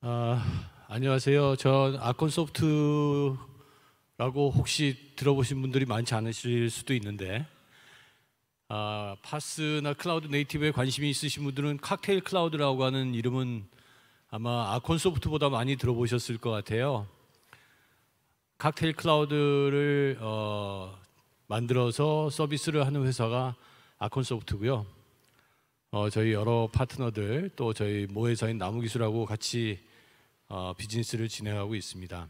안녕하세요. 전 아콘소프트라고 혹시 들어보신 분들이 많지 않으실 수도 있는데, 파스나 클라우드 네이티브에 관심이 있으신 분들은 칵테일 클라우드라고 하는 이름은 아마 아콘소프트보다 많이 들어보셨을 것 같아요. 칵테일 클라우드를 만들어서 서비스를 하는 회사가 아콘소프트고요. 저희 여러 파트너들 또 저희 모회사인 나무기술하고 같이 비즈니스를 진행하고 있습니다.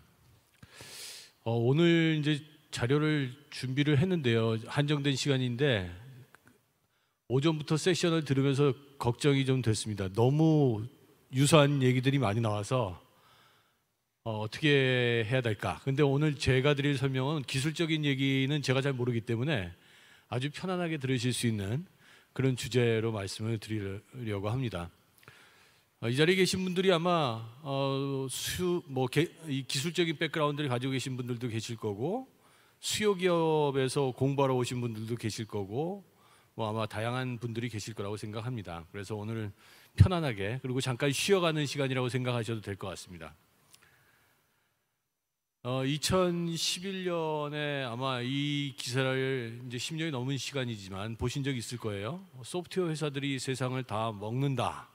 오늘 이제 자료를 준비를 했는데요. 한정된 시간인데 오전부터 세션을 들으면서 걱정이 좀 됐습니다. 너무 유사한 얘기들이 많이 나와서 어떻게 해야 될까? 근데 오늘 제가 드릴 설명은 기술적인 얘기는 제가 잘 모르기 때문에 아주 편안하게 들으실 수 있는 그런 주제로 말씀을 드리려고 합니다. 이 자리에 계신 분들이 아마 이 기술적인 백그라운드를 가지고 계신 분들도 계실 거고, 수요 기업에서 공부하러 오신 분들도 계실 거고, 아마 다양한 분들이 계실 거라고 생각합니다. 그래서 오늘 편안하게, 그리고 잠깐 쉬어가는 시간이라고 생각하셔도 될 것 같습니다. 2011년에 아마 이 기사를 이제 10년이 넘은 시간이지만 보신 적 있을 거예요. 소프트웨어 회사들이 세상을 다 먹는다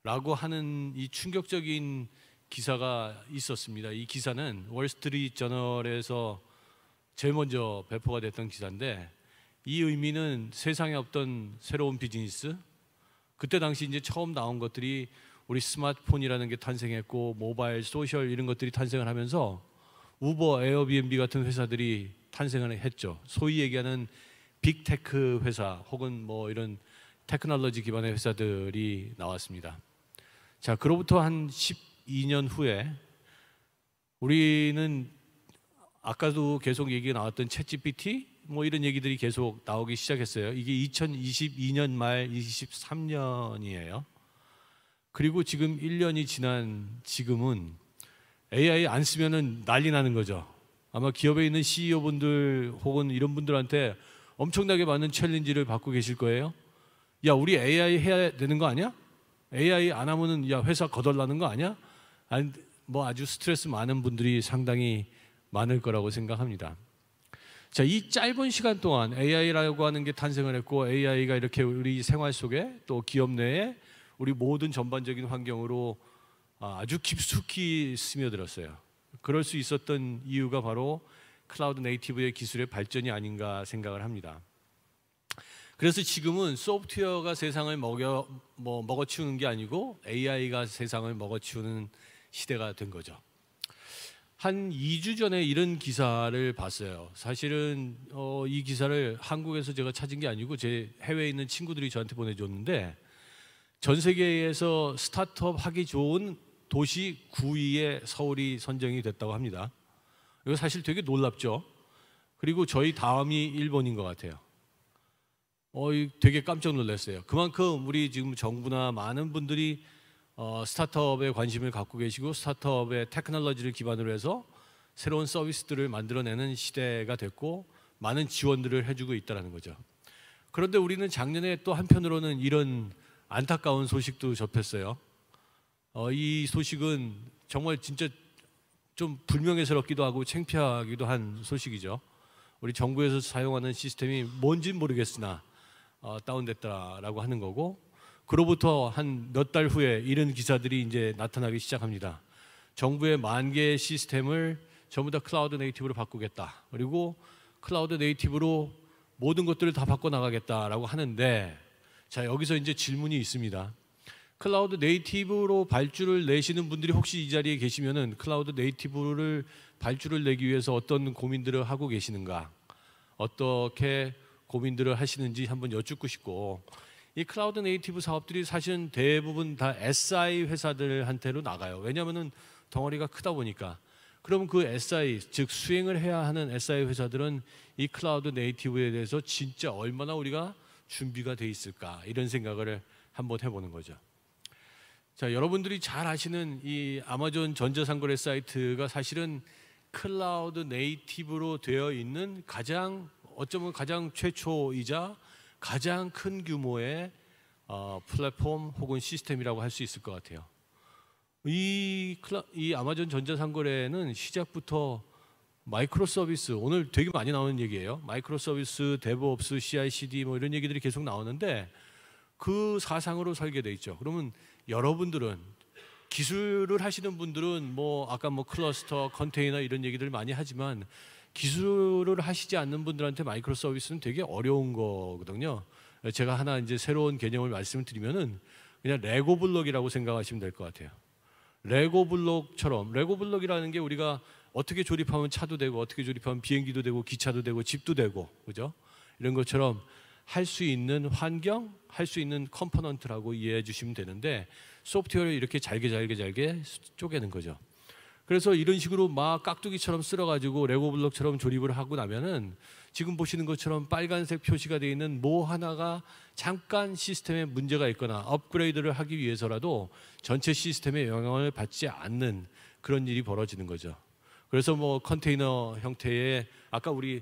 라고 하는 이 충격적인 기사가 있었습니다. 이 기사는 월스트리트 저널에서 제일 먼저 배포가 됐던 기사인데, 이 의미는 세상에 없던 새로운 비즈니스, 그때 당시 이제 처음 나온 것들이 우리 스마트폰이라는 게 탄생했고, 모바일, 소셜 이런 것들이 탄생을 하면서 우버, 에어비앤비 같은 회사들이 탄생을 했죠. 소위 얘기하는 빅테크 회사 혹은 이런 테크놀로지 기반의 회사들이 나왔습니다. 자, 그로부터 한 12년 후에 우리는 아까도 계속 얘기가 나왔던 챗GPT 이런 얘기들이 계속 나오기 시작했어요. 이게 2022년 말 23년이에요. 그리고 지금 1년이 지난 지금은 AI 안 쓰면은 난리 나는 거죠. 아마 기업에 있는 CEO분들 혹은 이런 분들한테 엄청나게 많은 챌린지를 받고 계실 거예요. 야, 우리 AI 해야 되는 거 아니야? AI 안 하면은 야, 회사 거덜나는 거 아니야? 아주 스트레스 많은 분들이 상당히 많을 거라고 생각합니다. 자, 이 짧은 시간 동안 AI라고 하는 게 탄생을 했고, AI가 이렇게 우리 생활 속에 또 기업 내에 우리 모든 전반적인 환경으로 아주 깊숙이 스며들었어요. 그럴 수 있었던 이유가 바로 클라우드 네이티브의 기술의 발전이 아닌가 생각을 합니다. 그래서 지금은 소프트웨어가 세상을 먹어치우는 게 아니고 AI가 세상을 먹어치우는 시대가 된 거죠. 한 2주 전에 이런 기사를 봤어요. 사실은 이 기사를 한국에서 제가 찾은 게 아니고 제 해외에 있는 친구들이 저한테 보내줬는데, 전 세계에서 스타트업 하기 좋은 도시 9위에 서울이 선정이 됐다고 합니다. 이거 사실 되게 놀랍죠. 그리고 저희 다음이 일본인 것 같아요. 되게 깜짝 놀랐어요. 그만큼 우리 지금 정부나 많은 분들이 스타트업에 관심을 갖고 계시고, 스타트업의 테크놀로지를 기반으로 해서 새로운 서비스들을 만들어내는 시대가 됐고, 많은 지원들을 해주고 있다는 거죠. 그런데 우리는 작년에 또 한편으로는 이런 안타까운 소식도 접했어요. 이 소식은 정말 진짜 좀 불명예스럽기도 하고 창피하기도 한 소식이죠. 우리 정부에서 사용하는 시스템이 뭔지는 모르겠으나 다운됐다라고 하는 거고, 그로부터 한 몇 달 후에 이런 기사들이 이제 나타나기 시작합니다. 정부의 10,000개의 시스템을 전부 다 클라우드 네이티브로 바꾸겠다. 그리고 클라우드 네이티브로 모든 것들을 다 바꿔나가겠다라고 하는데, 자, 여기서 이제 질문이 있습니다. 클라우드 네이티브로 발주를 내시는 분들이 혹시 이 자리에 계시면은 클라우드 네이티브를 발주를 내기 위해서 어떤 고민들을 하고 계시는가, 어떻게 고민들을 하시는지 한번 여쭙고 싶고, 이 클라우드 네이티브 사업들이 사실은 대부분 다 SI 회사들한테로 나가요. 왜냐하면은 덩어리가 크다 보니까. 그럼 그 SI, 즉 수행을 해야 하는 SI 회사들은 이 클라우드 네이티브에 대해서 진짜 얼마나 우리가 준비가 돼 있을까, 이런 생각을 한번 해보는 거죠. 자, 여러분들이 잘 아시는 이 아마존 전자상거래 사이트가 사실은 클라우드 네이티브로 되어 있는 어쩌면 가장 최초이자 가장 큰 규모의 플랫폼 혹은 시스템이라고 할 수 있을 것 같아요. 이 아마존 전자상거래는 시작부터 마이크로 서비스, 오늘 되게 많이 나오는 얘기예요. 마이크로 서비스, 데브옵스, CI/CD 뭐 이런 얘기들이 계속 나오는데 그 사상으로 설계돼 있죠. 그러면 여러분들은 기술을 하시는 분들은 뭐 아까 뭐 클러스터, 컨테이너 이런 얘기들 많이 하지만 기술을 하시지 않는 분들한테 마이크로 서비스는 되게 어려운 거거든요. 제가 하나 이제 새로운 개념을 말씀을 드리면은 그냥 레고 블록이라고 생각하시면 될 것 같아요. 레고 블록처럼, 레고 블록이라는 게 우리가 어떻게 조립하면 차도 되고 어떻게 조립하면 비행기도 되고 기차도 되고 집도 되고, 그죠? 이런 것처럼 할 수 있는 환경, 할 수 있는 컴포넌트라고 이해해 주시면 되는데 소프트웨어를 이렇게 잘게 쪼개는 거죠. 그래서 이런 식으로 막 깍두기처럼 쓸어가지고 레고 블록처럼 조립을 하고 나면은 지금 보시는 것처럼 빨간색 표시가 되어 있는 뭐 하나가 잠깐 시스템에 문제가 있거나 업그레이드를 하기 위해서라도 전체 시스템에 영향을 받지 않는 그런 일이 벌어지는 거죠. 그래서 뭐 컨테이너 형태의 아까 우리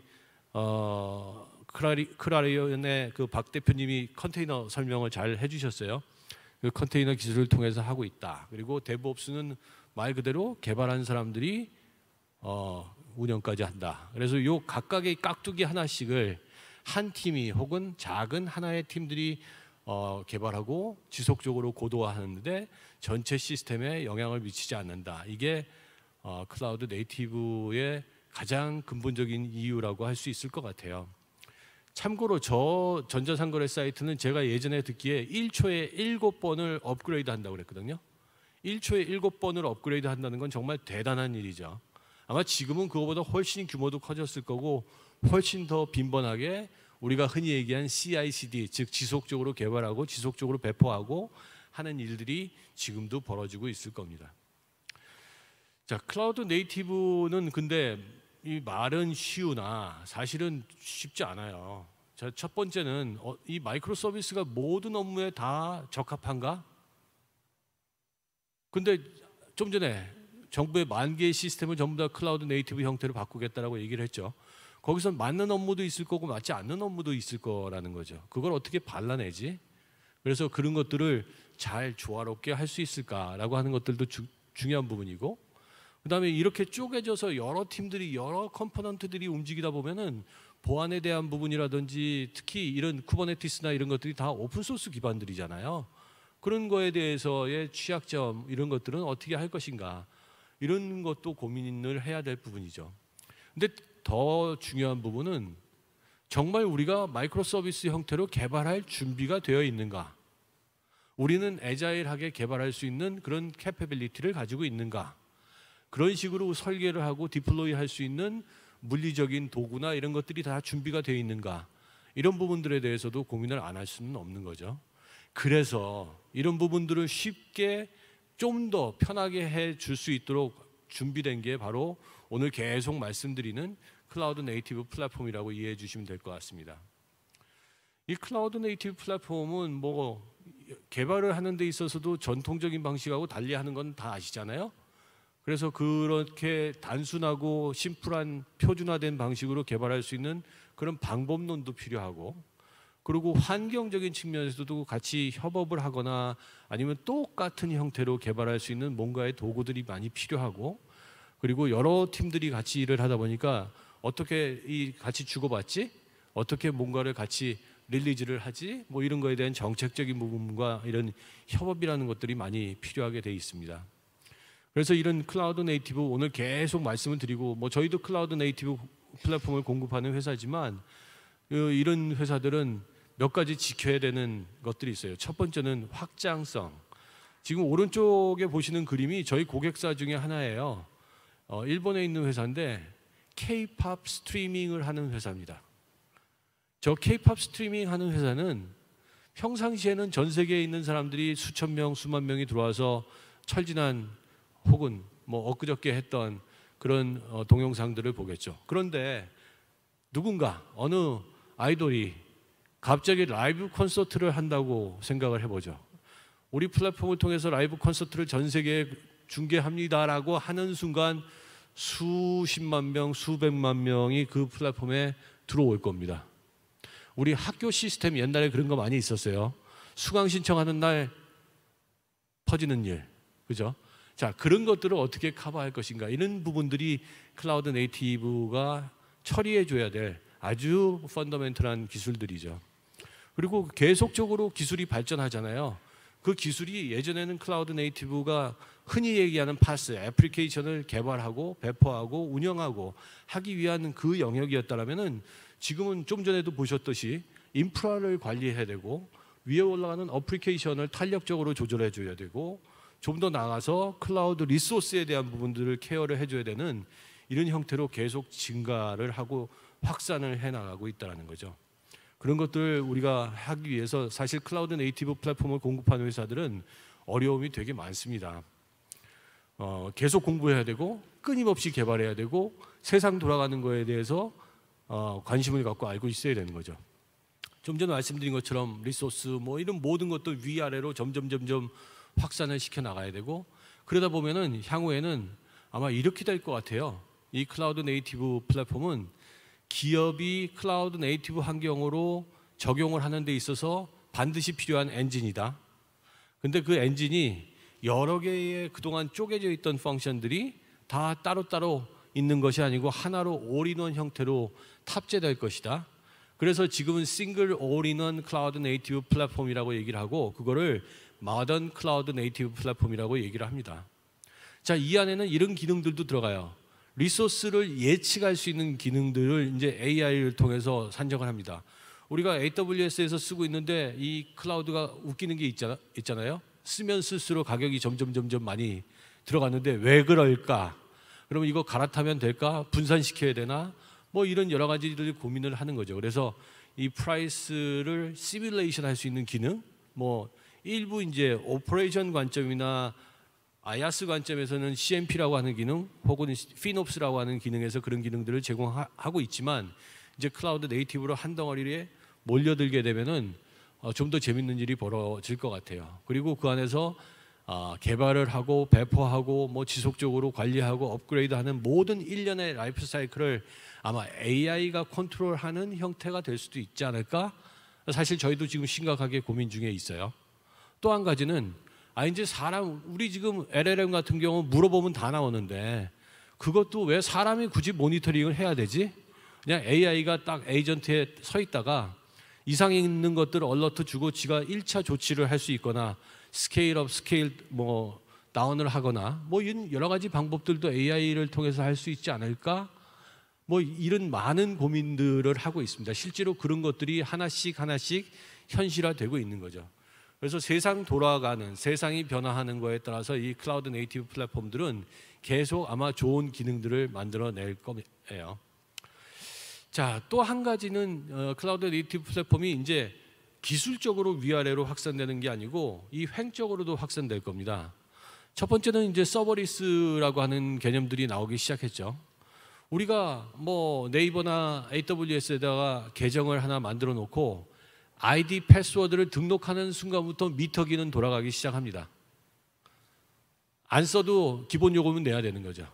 크라리온의 그 박 대표님이 컨테이너 설명을 잘 해주셨어요. 그 컨테이너 기술을 통해서 하고 있다. 그리고 데브옵스는 말 그대로 개발한 사람들이 운영까지 한다. 그래서 요 각각의 깍두기 하나씩을 한 팀이 혹은 작은 하나의 팀들이 개발하고 지속적으로 고도화하는데 전체 시스템에 영향을 미치지 않는다. 이게 클라우드 네이티브의 가장 근본적인 이유라고 할 수 있을 것 같아요. 참고로 저 전자상거래 사이트는 제가 예전에 듣기에 1초에 7번을 업그레이드 한다고 그랬거든요. 1초에 7번을 업그레이드 한다는 건 정말 대단한 일이죠. 아마 지금은 그거보다 훨씬 규모도 커졌을 거고 훨씬 더 빈번하게 우리가 흔히 얘기한 CI/CD, 즉 지속적으로 개발하고 지속적으로 배포하고 하는 일들이 지금도 벌어지고 있을 겁니다. 자, 클라우드 네이티브는 근데 이 말은 쉬우나 사실은 쉽지 않아요. 자, 첫 번째는 이 마이크로 서비스가 모든 업무에 다 적합한가? 근데 좀 전에 정부의 10,000개의 시스템을 전부 다 클라우드 네이티브 형태로 바꾸겠다라고 얘기를 했죠. 거기서 맞는 업무도 있을 거고 맞지 않는 업무도 있을 거라는 거죠. 그걸 어떻게 발라내지? 그래서 그런 것들을 잘 조화롭게 할 수 있을까라고 하는 것들도 중요한 부분이고, 그 다음에 이렇게 쪼개져서 여러 팀들이 여러 컴포넌트들이 움직이다 보면은 보안에 대한 부분이라든지 특히 이런 쿠버네티스나 이런 것들이 다 오픈소스 기반들이잖아요. 그런 거에 대해서의 취약점 이런 것들은 어떻게 할 것인가, 이런 것도 고민을 해야 될 부분이죠. 근데 더 중요한 부분은 정말 우리가 마이크로 서비스 형태로 개발할 준비가 되어 있는가, 우리는 애자일하게 개발할 수 있는 그런 캐퍼빌리티를 가지고 있는가, 그런 식으로 설계를 하고 디플로이 할 수 있는 물리적인 도구나 이런 것들이 다 준비가 되어 있는가, 이런 부분들에 대해서도 고민을 안 할 수는 없는 거죠. 그래서 이런 부분들을 쉽게 좀 더 편하게 해 줄 수 있도록 준비된 게 바로 오늘 계속 말씀드리는 클라우드 네이티브 플랫폼이라고 이해해 주시면 될 것 같습니다. 이 클라우드 네이티브 플랫폼은 뭐 개발을 하는 데 있어서도 전통적인 방식하고 달리 하는 건 다 아시잖아요. 그래서 그렇게 단순하고 심플한 표준화된 방식으로 개발할 수 있는 그런 방법론도 필요하고, 그리고 환경적인 측면에서도 같이 협업을 하거나 아니면 똑같은 형태로 개발할 수 있는 뭔가의 도구들이 많이 필요하고, 그리고 여러 팀들이 같이 일을 하다 보니까 어떻게 같이 주고받지? 어떻게 뭔가를 같이 릴리즈를 하지? 뭐 이런 거에 대한 정책적인 부분과 이런 협업이라는 것들이 많이 필요하게 돼 있습니다. 그래서 이런 클라우드 네이티브 오늘 계속 말씀을 드리고, 뭐 저희도 클라우드 네이티브 플랫폼을 공급하는 회사지만 이런 회사들은 몇 가지 지켜야 되는 것들이 있어요. 첫 번째는 확장성. 지금 오른쪽에 보시는 그림이 저희 고객사 중에 하나예요. 일본에 있는 회사인데 K-팝 스트리밍을 하는 회사입니다. 저 K-팝 스트리밍 하는 회사는 평상시에는 전 세계에 있는 사람들이 수천 명, 수만 명이 들어와서 철진한 혹은 뭐 엊그저께 했던 그런 동영상들을 보겠죠. 그런데 누군가 어느 아이돌이 갑자기 라이브 콘서트를 한다고 생각을 해보죠. 우리 플랫폼을 통해서 라이브 콘서트를 전 세계에 중계합니다라고 하는 순간 수십만 명, 수백만 명이 그 플랫폼에 들어올 겁니다. 우리 학교 시스템 옛날에 그런 거 많이 있었어요. 수강 신청하는 날 퍼지는 일, 그죠? 자, 그런 것들을 어떻게 커버할 것인가, 이런 부분들이 클라우드 네이티브가 처리해 줘야 될 아주 펀더멘털한 기술들이죠. 그리고 계속적으로 기술이 발전하잖아요. 그 기술이 예전에는 클라우드 네이티브가 흔히 얘기하는 파스, 애플리케이션을 개발하고 배포하고 운영하고 하기 위한 그 영역이었다면은 지금은 좀 전에도 보셨듯이 인프라를 관리해야 되고 위에 올라가는 어플리케이션을 탄력적으로 조절해 줘야 되고 좀 더 나아가서 클라우드 리소스에 대한 부분들을 케어를 해줘야 되는 이런 형태로 계속 증가를 하고 확산을 해나가고 있다는 거죠. 그런 것들 우리가 하기 위해서 사실 클라우드 네이티브 플랫폼을 공급하는 회사들은 어려움이 되게 많습니다. 계속 공부해야 되고 끊임없이 개발해야 되고 세상 돌아가는 거에 대해서 관심을 갖고 알고 있어야 되는 거죠. 좀 전에 말씀드린 것처럼 리소스 뭐 이런 모든 것들 위아래로 점점 확산을 시켜 나가야 되고, 그러다 보면은 향후에는 아마 이렇게 될 것 같아요. 이 클라우드 네이티브 플랫폼은 기업이 클라우드 네이티브 환경으로 적용을 하는 데 있어서 반드시 필요한 엔진이다. 근데 그 엔진이 여러 개의 그동안 쪼개져 있던 펑션들이 다 따로따로 있는 것이 아니고 하나로 올인원 형태로 탑재될 것이다. 그래서 지금은 싱글 올인원 클라우드 네이티브 플랫폼이라고 얘기를 하고 그거를 모던 클라우드 네이티브 플랫폼이라고 얘기를 합니다. 자, 이 안에는 이런 기능들도 들어가요. 리소스를 예측할 수 있는 기능들을 이제 AI를 통해서 산정을 합니다. 우리가 AWS에서 쓰고 있는데 이 클라우드가 웃기는 게 있잖아요. 쓰면 쓸수록 가격이 점점 많이 들어갔는데 왜 그럴까? 그러면 이거 갈아타면 될까? 분산시켜야 되나? 뭐 이런 여러 가지들 고민을 하는 거죠. 그래서 이 프라이스를 시뮬레이션 할 수 있는 기능, 뭐 일부 이제 오퍼레이션 관점이나 IaaS 관점에서는 CMP라고 하는 기능 혹은 FinOps라고 하는 기능에서 그런 기능들을 제공하고 있지만 이제 클라우드 네이티브로 한 덩어리에 몰려들게 되면은 좀 더 재밌는 일이 벌어질 것 같아요. 그리고 그 안에서 개발을 하고 배포하고 뭐 지속적으로 관리하고 업그레이드하는 모든 일련의 라이프 사이클을 아마 AI가 컨트롤하는 형태가 될 수도 있지 않을까? 사실 저희도 지금 심각하게 고민 중에 있어요. 또 한 가지는 이제 우리 지금 LLM 같은 경우 물어보면 다 나오는데 그것도 왜 사람이 굳이 모니터링을 해야 되지? 그냥 AI가 딱 에이전트에 서 있다가 이상 있는 것들을 얼러트 주고 지가 1차 조치를 할 수 있거나 스케일업, 스케일 뭐 다운을 하거나 뭐 이런 여러 가지 방법들도 AI를 통해서 할 수 있지 않을까? 뭐 이런 많은 고민들을 하고 있습니다. 실제로 그런 것들이 하나씩 현실화되고 있는 거죠. 그래서 세상이 변화하는 거에 따라서 이 클라우드 네이티브 플랫폼들은 계속 아마 좋은 기능들을 만들어낼 거예요. 자, 또 한 가지는 클라우드 네이티브 플랫폼이 이제 기술적으로 위아래로 확산되는 게 아니고 이 횡적으로도 확산될 겁니다. 첫 번째는 이제 서버리스라고 하는 개념들이 나오기 시작했죠. 우리가 뭐 네이버나 AWS에다가 계정을 하나 만들어 놓고 아이디 패스워드를 등록하는 순간부터 미터기는 돌아가기 시작합니다. 안 써도 기본 요금은 내야 되는 거죠.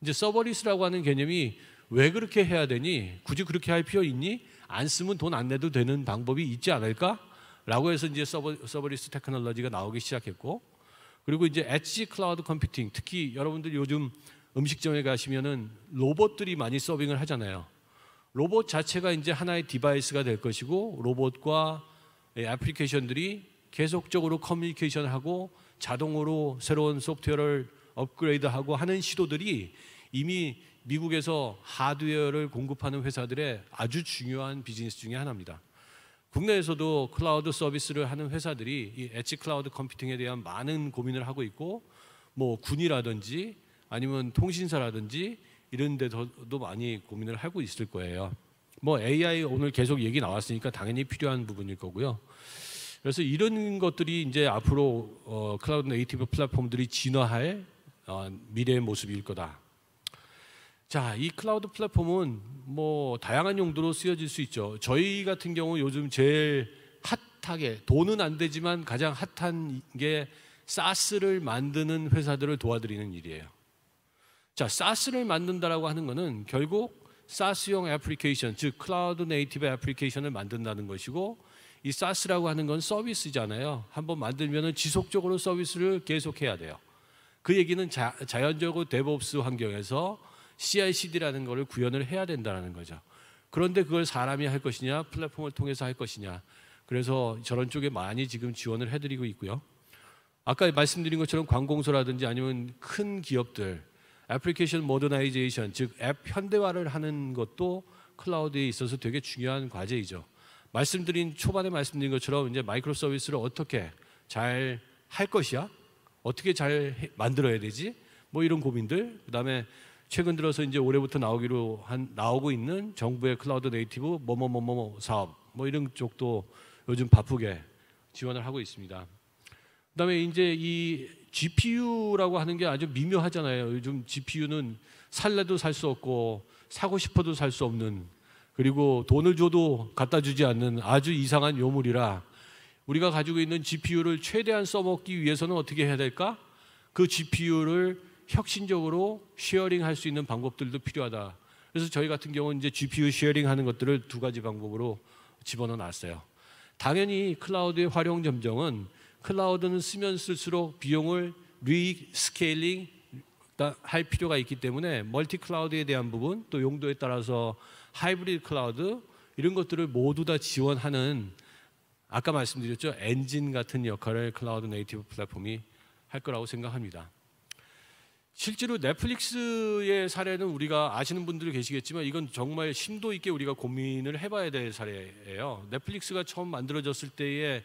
이제 서버리스라고 하는 개념이 왜 그렇게 해야 되니? 굳이 그렇게 할 필요 있니? 안 쓰면 돈 안 내도 되는 방법이 있지 않을까? 라고 해서 이제 서버리스 테크놀로지가 나오기 시작했고, 그리고 이제 엣지 클라우드 컴퓨팅, 특히 여러분들 요즘 음식점에 가시면은 로봇들이 많이 서빙을 하잖아요. 로봇 자체가 이제 하나의 디바이스가 될 것이고 로봇과 애플리케이션들이 계속적으로 커뮤니케이션을 하고 자동으로 새로운 소프트웨어를 업그레이드하고 하는 시도들이 이미 미국에서 하드웨어를 공급하는 회사들의 아주 중요한 비즈니스 중에 하나입니다. 국내에서도 클라우드 서비스를 하는 회사들이 이 엣지 클라우드 컴퓨팅에 대한 많은 고민을 하고 있고 뭐 군이라든지 아니면 통신사라든지 이런 데서도 많이 고민을 하고 있을 거예요. 뭐 AI 오늘 계속 얘기 나왔으니까 당연히 필요한 부분일 거고요. 그래서 이런 것들이 이제 앞으로 클라우드 네이티브 플랫폼들이 진화할 미래의 모습일 거다. 자, 이 클라우드 플랫폼은 뭐 다양한 용도로 쓰여질 수 있죠. 저희 같은 경우 요즘 제일 핫하게 돈은 안 되지만 가장 핫한 게 SaaS를 만드는 회사들을 도와드리는 일이에요. 자, SaaS를 만든다라고 하는 것은 결국 SaaS용 애플리케이션, 즉 클라우드 네이티브 애플리케이션을 만든다는 것이고, 이 SaaS라고 하는 건 서비스잖아요. 한번 만들면은 지속적으로 서비스를 계속해야 돼요. 그 얘기는 자연적으로 데브옵스 환경에서 CI/CD라는 거를 구현을 해야 된다는 거죠. 그런데 그걸 사람이 할 것이냐, 플랫폼을 통해서 할 것이냐. 그래서 저런 쪽에 많이 지금 지원을 해드리고 있고요. 아까 말씀드린 것처럼 관공서라든지 아니면 큰 기업들, 애플리케이션 모더나이제이션, 즉 앱 현대화를 하는 것도 클라우드에 있어서 되게 중요한 과제이죠. 초반에 말씀드린 것처럼 이제 마이크로 서비스를 어떻게 잘 할 것이야? 어떻게 잘 만들어야 되지? 뭐 이런 고민들. 그다음에 최근 들어서 이제 올해부터 나오고 있는 정부의 클라우드 네이티브 뭐뭐뭐뭐 사업 뭐 이런 쪽도 요즘 바쁘게 지원을 하고 있습니다. 그다음에 이제 이 GPU라고 하는 게 아주 미묘하잖아요. 요즘 GPU는 살래도 살 수 없고 사고 싶어도 살 수 없는, 그리고 돈을 줘도 갖다 주지 않는 아주 이상한 요물이라 우리가 가지고 있는 GPU를 최대한 써먹기 위해서는 어떻게 해야 될까? 그 GPU를 혁신적으로 쉐어링할 수 있는 방법들도 필요하다. 그래서 저희 같은 경우는 이제 GPU 쉐어링하는 것들을 두 가지 방법으로 집어넣어 놨어요. 당연히 클라우드의 활용 점정은 클라우드는 쓰면 쓸수록 비용을 리스케일링 할 필요가 있기 때문에 멀티 클라우드에 대한 부분, 또 용도에 따라서 하이브리드 클라우드 이런 것들을 모두 다 지원하는, 아까 말씀드렸죠, 엔진 같은 역할을 클라우드 네이티브 플랫폼이 할 거라고 생각합니다. 실제로 넷플릭스의 사례는 우리가 아시는 분들이 계시겠지만 이건 정말 심도 있게 우리가 고민을 해봐야 될 사례예요. 넷플릭스가 처음 만들어졌을 때의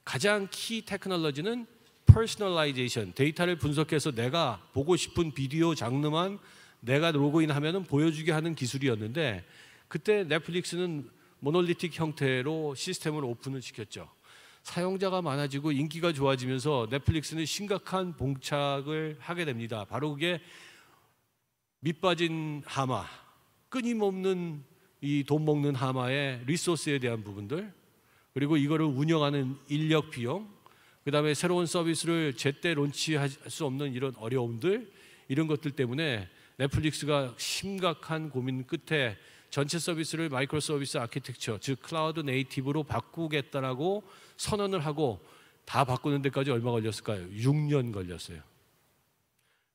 가장 키 테크놀로지는 퍼스널라이제이션, 데이터를 분석해서 내가 보고 싶은 비디오 장르만 내가 로그인하면 보여주게 하는 기술이었는데, 그때 넷플릭스는 모놀리틱 형태로 시스템을 오픈을 시켰죠. 사용자가 많아지고 인기가 좋아지면서 넷플릭스는 심각한 봉착을 하게 됩니다. 바로 그게 밑빠진 하마, 끊임없는 이 돈 먹는 하마의 리소스에 대한 부분들, 그리고 이거를 운영하는 인력 비용, 그 다음에 새로운 서비스를 제때 론치할 수 없는 이런 어려움들, 이런 것들 때문에 넷플릭스가 심각한 고민 끝에 전체 서비스를 마이크로 서비스 아키텍처, 즉 클라우드 네이티브로 바꾸겠다라고 선언을 하고 다 바꾸는 데까지 얼마 걸렸을까요? 6년 걸렸어요.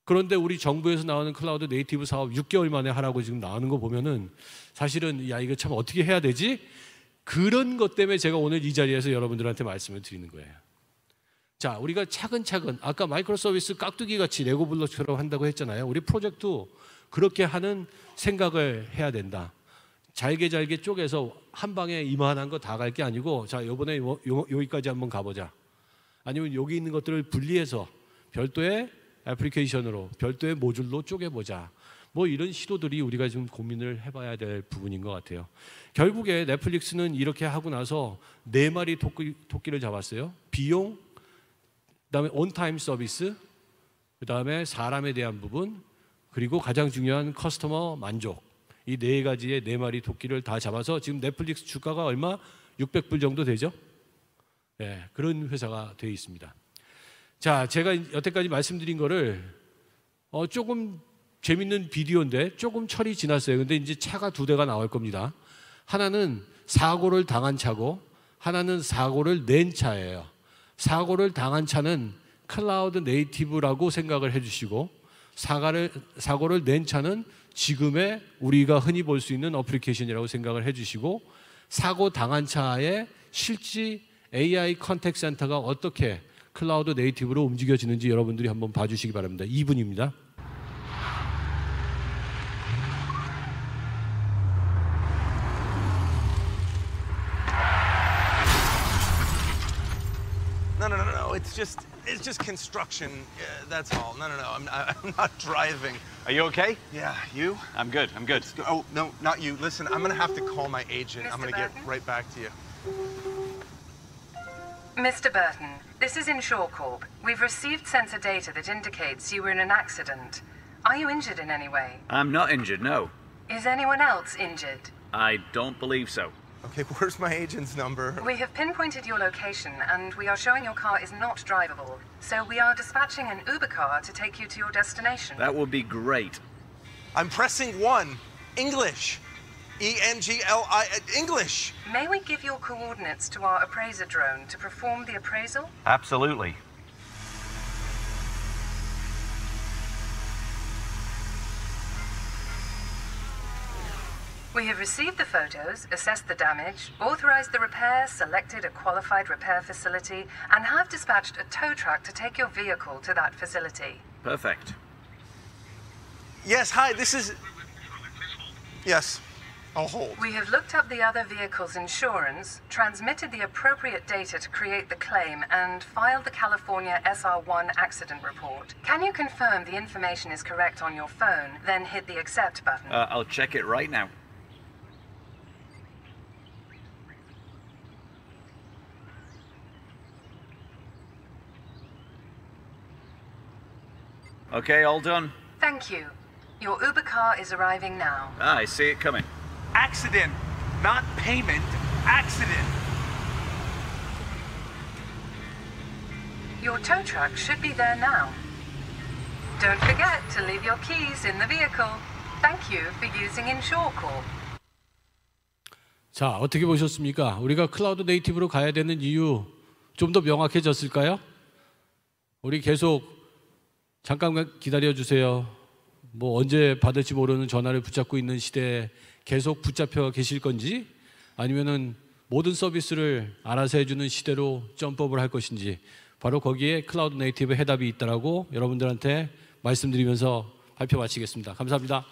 그런데 우리 정부에서 나오는 클라우드 네이티브 사업 6개월 만에 하라고 지금 나오는 거 보면은 사실은 야, 이거 참 어떻게 해야 되지? 그런 것 때문에 제가 오늘 이 자리에서 여러분들한테 말씀을 드리는 거예요. 자, 우리가 차근차근, 아까 마이크로 서비스 깍두기 같이 레고 블록처럼 한다고 했잖아요. 우리 프로젝트도 그렇게 하는 생각을 해야 된다. 잘게 쪼개서 한 방에 이만한 거 다 갈 게 아니고, 자, 이번에 여기까지 한번 가보자. 아니면 여기 있는 것들을 분리해서 별도의 애플리케이션으로, 별도의 모듈로 쪼개보자. 뭐 이런 시도들이 우리가 지금 고민을 해봐야 될 부분인 것 같아요. 결국에 넷플릭스는 이렇게 하고 나서 4마리 토끼를 잡았어요. 비용, 그다음에 온타임 서비스, 그다음에 사람에 대한 부분, 그리고 가장 중요한 커스터머 만족. 이 4가지의 4마리 토끼를 다 잡아서 지금 넷플릭스 주가가 얼마? 600불 정도 되죠? 네, 그런 회사가 되어 있습니다. 자, 제가 여태까지 말씀드린 거를 조금 재밌는 비디오인데 조금 철이 지났어요. 근데 이제 차가 2대가 나올 겁니다. 하나는 사고를 당한 차고 하나는 사고를 낸 차예요. 사고를 당한 차는 클라우드 네이티브라고 생각을 해주시고, 사고를 낸 차는 지금의 우리가 흔히 볼 수 있는 어플리케이션이라고 생각을 해주시고, 사고 당한 차의 실제 AI 컨택 센터가 어떻게 클라우드 네이티브로 움직여지는지 여러분들이 한번 봐주시기 바랍니다. 2분입니다. No. It's just construction. That's all. No. I'm not driving. Are you okay? Yeah, you? I'm good. Oh, no, not you. Listen, I'm gonna have to call my agent. Mr. I'm gonna get Burton? right back to you. Mr. Burton, this is Insure Corp. We've received sensor data that indicates you were in an accident. Are you injured in any way? I'm not injured, no. Is anyone else injured? I don't believe so. Okay, where's my agent's number? We have pinpointed your location and we are showing your car is not drivable. So we are dispatching an Uber car to take you to your destination. That would be great. I'm pressing 1. English. E-N-G-L-I, English. May we give your coordinates to our appraiser drone to perform the appraisal? Absolutely. We have received the photos, assessed the damage, authorized the repair, selected a qualified repair facility, and have dispatched a tow truck to take your vehicle to that facility. Perfect. Yes, hi, this is... Yes, I'll hold. We have looked up the other vehicle's insurance, transmitted the appropriate data to create the claim, and filed the California SR1 accident report. Can you confirm the information is correct on your phone, then hit the accept button? I'll check it right now. Okay, all done. Thank you. Your Uber car is arriving now. Ah, I see it coming. Accident, not payment. Accident. Your tow truck should be there now. Don't forget to leave your keys in the vehicle. Thank you for using InsureCorp. 자, 어떻게 보셨습니까? 우리가 클라우드 네이티브로 가야 되는 이유 좀 더 명확해졌을까요? 우리 계속 잠깐 기다려 주세요. 뭐 언제 받을지 모르는 전화를 붙잡고 있는 시대에 계속 붙잡혀 계실 건지, 아니면은 모든 서비스를 알아서 해주는 시대로 점프업을 할 것인지, 바로 거기에 클라우드 네이티브 해답이 있다라고 여러분들한테 말씀드리면서 발표 마치겠습니다. 감사합니다.